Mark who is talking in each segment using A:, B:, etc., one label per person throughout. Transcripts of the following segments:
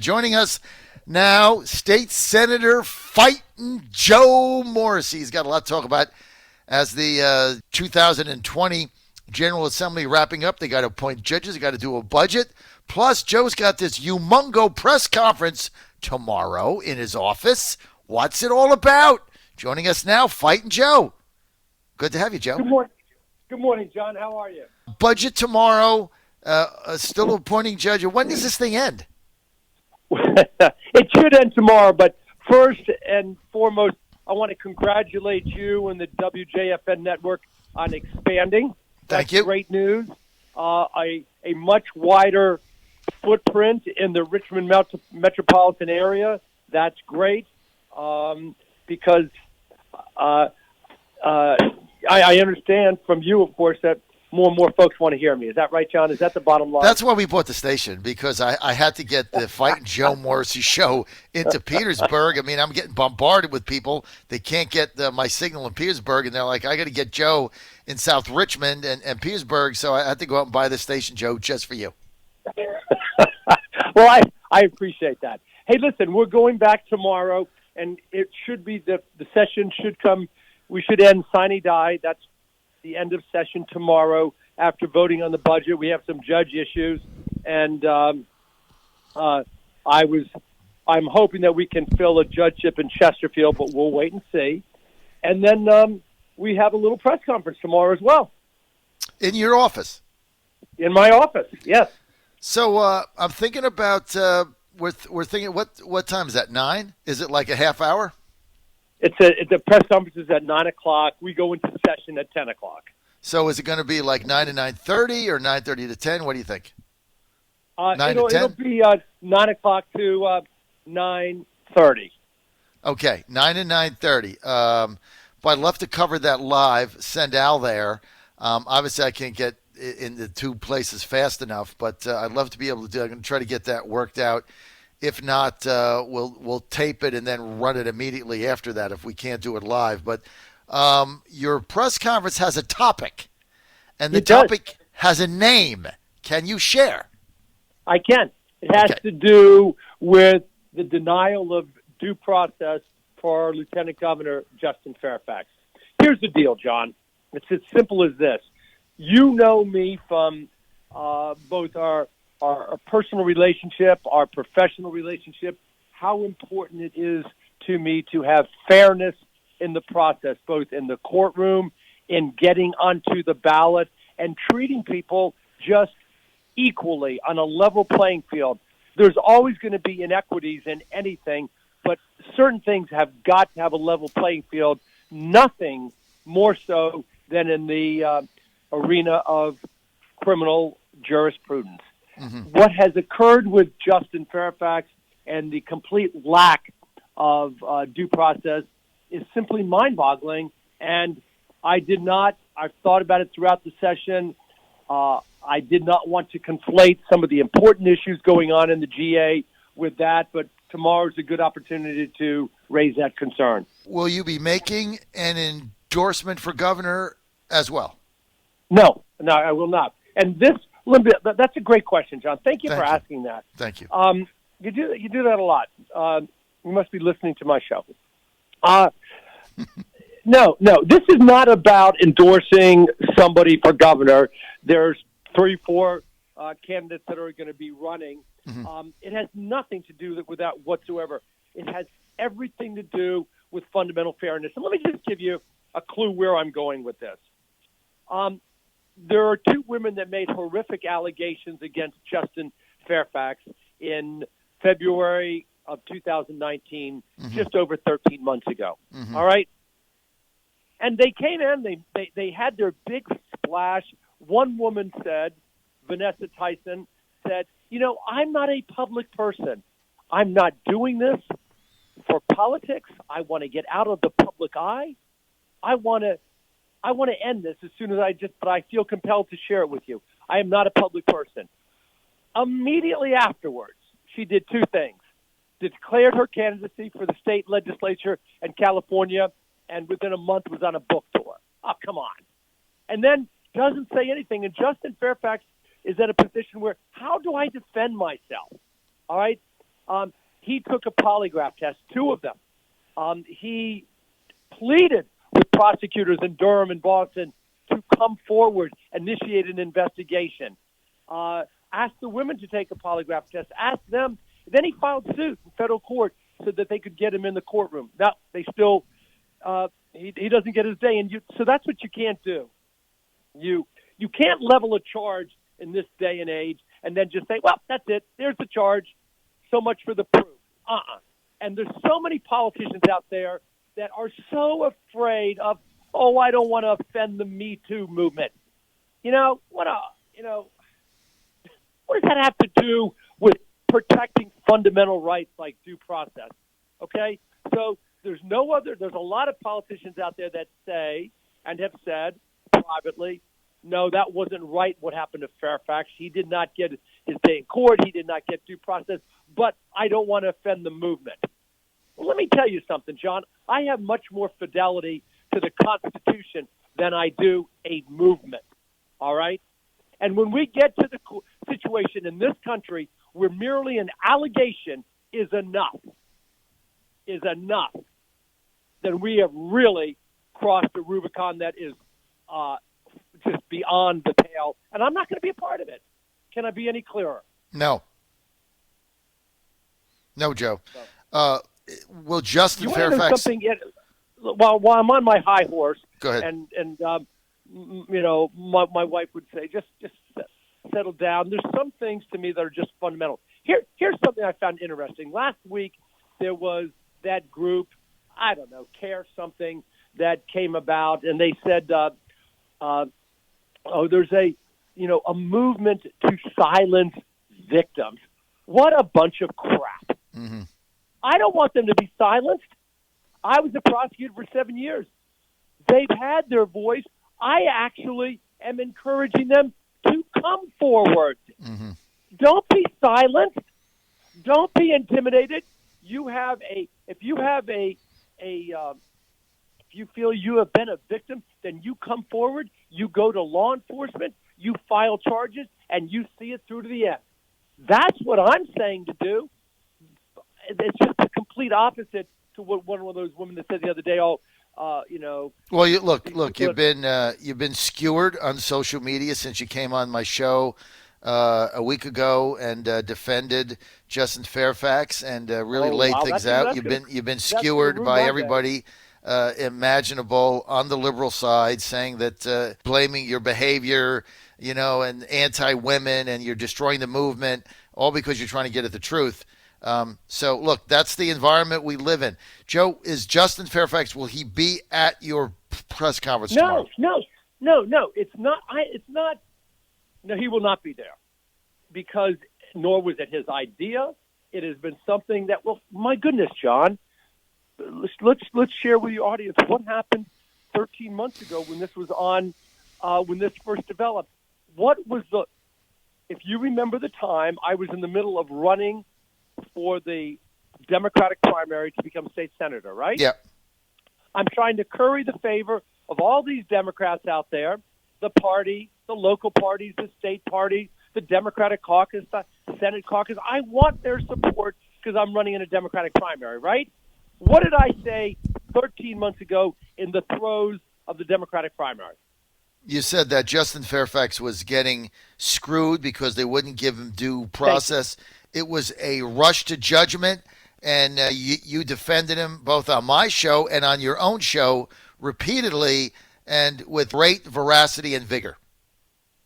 A: Joining us now, State Senator Fightin' Joe Morrissey. He's got a lot to talk about as the 2020 General Assembly wrapping up. They got to appoint judges. They got to do a budget. Plus, Joe's got this humongo press conference tomorrow in his office. What's it all about? Joining us now, Fightin' Joe. Good to have you, Joe.
B: Good morning. Good morning, John. How are you?
A: Budget tomorrow. Still appointing judge. When does this thing end?
B: It should end tomorrow, but first and foremost, I want to congratulate you and the WJFN network on expanding.
A: Thank you.
B: Great news. A much wider footprint in the Richmond metropolitan area. That's great because I understand from you, of course, that more and more folks want to hear me. Is that right, John? Is that the bottom line?
A: That's why we bought the station, because I had to get the Fightin' Joe Morrissey show into Petersburg. I mean, I'm getting bombarded with people. They can't get my signal in Petersburg, and they're like, I got to get Joe in South Richmond and Petersburg, so I had to go out and buy the station, Joe, just for you.
B: Well, I appreciate that. Hey, listen, we're going back tomorrow, and it should be the session should come. We should end sine die. That's the end of session tomorrow after voting on the budget. We have some judge issues, and I'm hoping that we can fill a judgeship in Chesterfield, but we'll wait and see. And then we have a little press conference tomorrow as well.
A: In your office?
B: In my office, yes.
A: So I'm thinking about we're thinking what time is that? 9? Is it like a half hour?
B: It's a press conference is at 9:00. We go into session at 10:00.
A: So is it going to be like 9 to 9:30 or 9:30 to 10? What do you think? 9 to 10?
B: It'll be 9:00 to 9:30.
A: Okay, 9 to 9:30. But I'd love to cover that live. Send Al there. Obviously, I can't get in the two places fast enough, but I'd love to be able to do it. I'm going to try to get that worked out. If not, we'll tape it and then run it immediately after that if we can't do it live. But your press conference has a topic, and the topic has a name. Can you share?
B: I can. It has to do with the denial of due process for Lieutenant Governor Justin Fairfax. Here's the deal, John. It's as simple as this. You know me from both our personal relationship, our professional relationship, how important it is to me to have fairness in the process, both in the courtroom, in getting onto the ballot, and treating people just equally on a level playing field. There's always going to be inequities in anything, but certain things have got to have a level playing field, nothing more so than in the arena of criminal jurisprudence. Mm-hmm. What has occurred with Justin Fairfax and the complete lack of due process is simply mind-boggling, and I've thought about it throughout the session. I did not want to conflate some of the important issues going on in the GA with that, but tomorrow's a good opportunity to raise that concern.
A: Will you be making an endorsement for governor as well?
B: No, I will not. And that's a great question, John. Thank you for asking that.
A: Thank you.
B: You do that a lot. You must be listening to my show. No. This is not about endorsing somebody for governor. There's 3-4 candidates that are going to be running. Mm-hmm. It has nothing to do with that whatsoever. It has everything to do with fundamental fairness. And let me just give you a clue where I'm going with this. There are 2 women that made horrific allegations against Justin Fairfax in February of 2019, mm-hmm. just over 13 months ago. Mm-hmm. All right? And they came in, they had their big splash. One woman said, Vanessa Tyson said, I'm not a public person. I'm not doing this for politics. I want to get out of the public eye. I want to end this as soon as but I feel compelled to share it with you. I am not a public person. Immediately afterwards, she did 2 things. Declared her candidacy for the state legislature in California, and within a month was on a book tour. Oh, come on. And then doesn't say anything. And Justin Fairfax is at a position where, how do I defend myself? All right? He took a polygraph test, 2 of them. He pleaded with prosecutors in Durham and Boston to come forward, initiate an investigation. Asked the women to take a polygraph test, asked them. Then he filed suit in federal court so that they could get him in the courtroom. Now, they still, he doesn't get his day. So that's what you can't do. You can't level a charge in this day and age and then just say, well, that's it. There's the charge. So much for the proof. And there's so many politicians out there that are so afraid of, I don't want to offend the Me Too movement. What does that have to do with protecting fundamental rights like due process? Okay? So there's a lot of politicians out there that say and have said privately, no, that wasn't right what happened to Fairfax. He did not get his day in court. He did not get due process. But I don't want to offend the movement. Well, let me tell you something, John. I have much more fidelity to the Constitution than I do a movement. All right? And when we get to the situation in this country where merely an allegation is enough, then we have really crossed the Rubicon that is just beyond the pale. And I'm not going to be a part of it. Can I be any clearer?
A: No, Joe. Will Justin Fairfax?
B: Something while I'm on my high horse,
A: go ahead.
B: And my wife would say, just settle down. There's some things to me that are just fundamental. Here's something I found interesting. Last week there was that group, I don't know, Care Something, that came about, and they said, there's a movement to silence victims. What a bunch of crap.
A: Mm-hmm.
B: I don't want them to be silenced. I was a prosecutor for 7 years. They've had their voice. I actually am encouraging them to come forward.
A: Mm-hmm.
B: Don't be silenced. Don't be intimidated. If you feel you have been a victim, then you come forward, you go to law enforcement, you file charges, and you see it through to the end. That's what I'm saying to do. It's just a complete opposite to what one of those women that said the other day, Well, you've been skewered on social media since you came on my show a week ago and defended Justin Fairfax and really laid things out. You've been skewered by everybody imaginable on the liberal side, saying that blaming your behavior, and anti-women, and you're destroying the movement, all because you're trying to get at the truth. So, look, that's the environment we live in. Joe, is Justin Fairfax, will he be at your press conference tomorrow? No. It's not. No, he will not be there, because nor was it his idea. It has been something that, well, my goodness, John, let's share with your audience what happened 13 months ago when this was on, when this first developed. If you remember the time, I was in the middle of running for the Democratic primary to become state senator, right?
A: Yeah.
B: I'm trying to curry the favor of all these Democrats out there, the party, the local parties, the state party, the Democratic caucus, the Senate caucus. I want their support because I'm running in a Democratic primary, right? What did I say 13 months ago in the throes of the Democratic primary?
A: You said that Justin Fairfax was getting screwed because they wouldn't give him due process. It was a rush to judgment, and you defended him both on my show and on your own show repeatedly and with great veracity and vigor.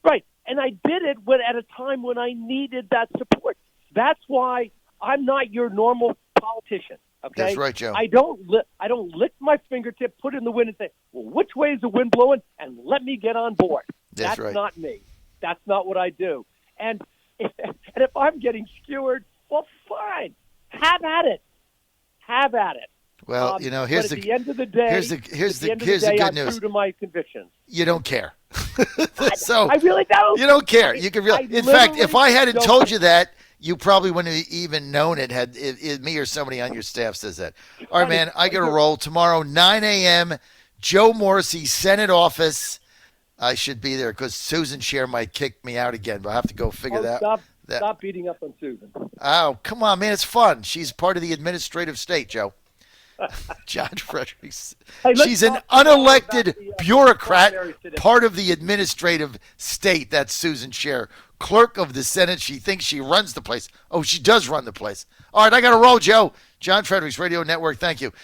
B: Right, and I did it at a time when I needed that support. That's why I'm not your normal politician. Okay?
A: That's right, Joe.
B: I don't lick my fingertip, put it in the wind, and say, well, which way is the wind blowing, and let me get on board. That's
A: right.
B: Not me. That's not what I do. And if I'm getting skewered, well, fine. Have at it.
A: Well, here's
B: at the end of the day,
A: here's the good
B: I'm
A: news.
B: true to my convictions.
A: You don't care.
B: I really don't.
A: You don't care. You can really. In fact, if I hadn't told you that, you probably wouldn't have even known it had me or somebody on your staff says that. All right, man, I got to roll. Tomorrow, 9 a.m., Joe Morrissey, Senate office. I should be there because Susan Scher might kick me out again, but I have to go figure that
B: Stop beating up on Susan.
A: Oh, come on, man. It's fun. She's part of the administrative state, Joe. John Fredericks.
B: Hey,
A: She's an unelected bureaucrat, part of the administrative state. That's Susan Scher, clerk of the Senate. She thinks she runs the place. Oh, she does run the place. All right, I got to roll, Joe. John Fredericks Radio Network, thank you.